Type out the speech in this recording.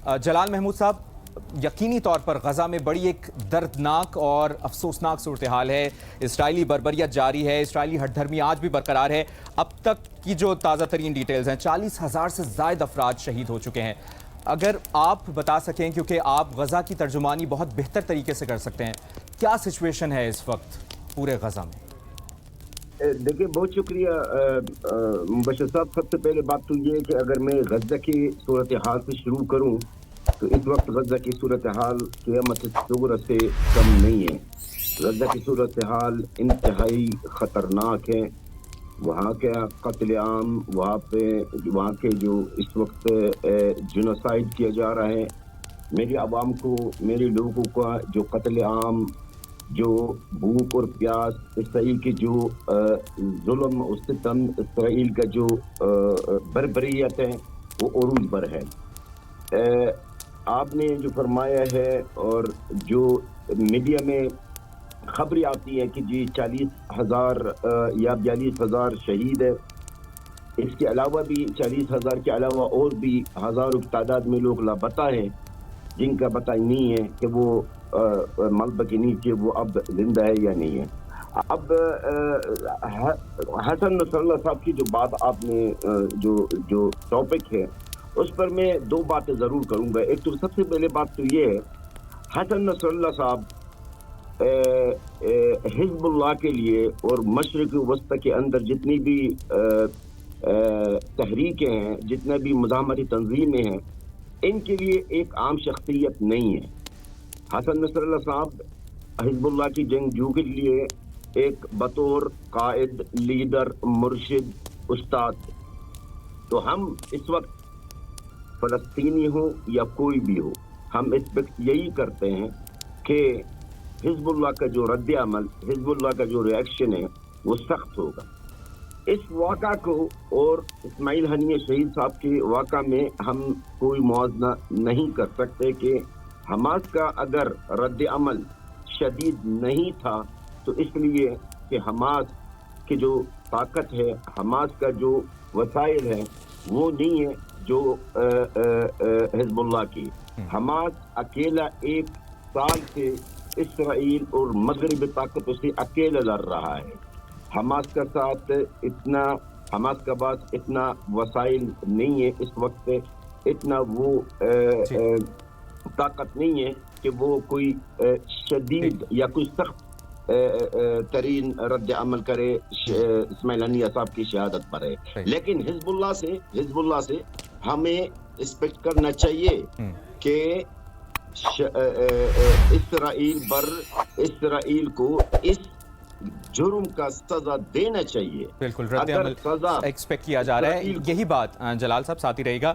जलाल महमूद साहब, यकीनी तौर पर गज़ा में बड़ी एक दर्दनाक और अफसोसनाक सूरत-ए-हाल है। इसराइली बर्बरियत जारी है, इसराइली हठधर्मी आज भी बरकरार है। अब तक की जो ताज़ा तरीन डिटेल्स हैं, 40,000 से ज़ायद अफराद शहीद हो चुके हैं। अगर आप बता सकें, क्योंकि आप गज़ा की तर्जुमानी बहुत बेहतर तरीके से कर सकते हैं, क्या सिचुएशन है इस वक्त पूरे गज़ा में? देखिए, बहुत शुक्रिया मुबशर साहब। सबसे पहले बात तो ये है कि अगर मैं गज़ा की सूरत हाल से शुरू करूं तो इस वक्त गज़ा की सूरत हाल क़यामत सुग़रा से कम नहीं है। गज़ा की सूरत हाल इंतहाई ख़तरनाक है। वहाँ का कत्लेआम, वहाँ के जो इस वक्त जेनोसाइड किया जा रहा है, मेरी आवाम को, मेरे लोगों का जो कत्लेआम, जो भूख और प्यास, इसराइल की जो जुल्म और सितम, इसराइल का जो बर्बरियत है, वो अरूज पर है। आपने जो फरमाया है और जो मीडिया में खबरें आती हैं कि जी 40,000 या 42,000 शहीद है, इसके अलावा भी 40,000 के अलावा और भी हज़ारों की तादाद में लोग लापता हैं, जिनका पता नहीं है कि वो मलबे के नीचे वो अब जिंदा है या नहीं है। अब हसन नसरल्लाह साहब की जो बात आपने जो टॉपिक है, उस पर मैं दो बातें ज़रूर करूँगा। एक तो सबसे पहले बात तो ये है, हसन नसरल्लाह साहब हिज़्बुल्लाह के लिए और मशरिक़ वस्ता के अंदर जितनी भी तहरीकें हैं, जितने भी मुज़ाहमती तंजीमें हैं, इनके लिए एक आम शख्सियत नहीं है। हसन नसरल्लाह साहब हिज़्बुल्लाह की जंगजू के लिए एक बतौर कायद, लीडर, मुर्शिद, उस्ताद। तो हम इस वक्त फ़लस्तीनी हो या कोई भी हो, हम इस वक्त यही करते हैं कि हिज़्बुल्लाह का जो रद्द अमल, हिज़्बुल्लाह का जो रिएक्शन है, वो सख्त होगा। इस वाक़ा को और इस्माइल हनीय शहीद साहब के वाक़ा में हम कोई मुआवजा नहीं कर सकते कि हमास का अगर रद्द अमल शदीद नहीं था तो इसलिए कि हमास की जो ताकत है, हमास का जो वसाइल है, वो नहीं है जो हिज़्बुल्लाह की। हमास अकेला एक साल से इसराइल और मगरबी ताकतों से अकेला लड़ रहा है। हमास का पास इतना वसाइल नहीं है इस वक्त, इतना वो ताकत नहीं है कि वो कोई शदीद या कोई सख्त तरीन रद्द अमल करे इस्माइल हनीय साहब की शहादत पर है। लेकिन हिज़्बुल्लाह से हमें एक्सपेक्ट करना चाहिए कि इसराइल को इस जुर्म का सजा देना चाहिए। बिल्कुल, रद्द अमल एक्सपेक्ट किया जा रहा है। यही बात जलाल साहब साथ ही रहेगा।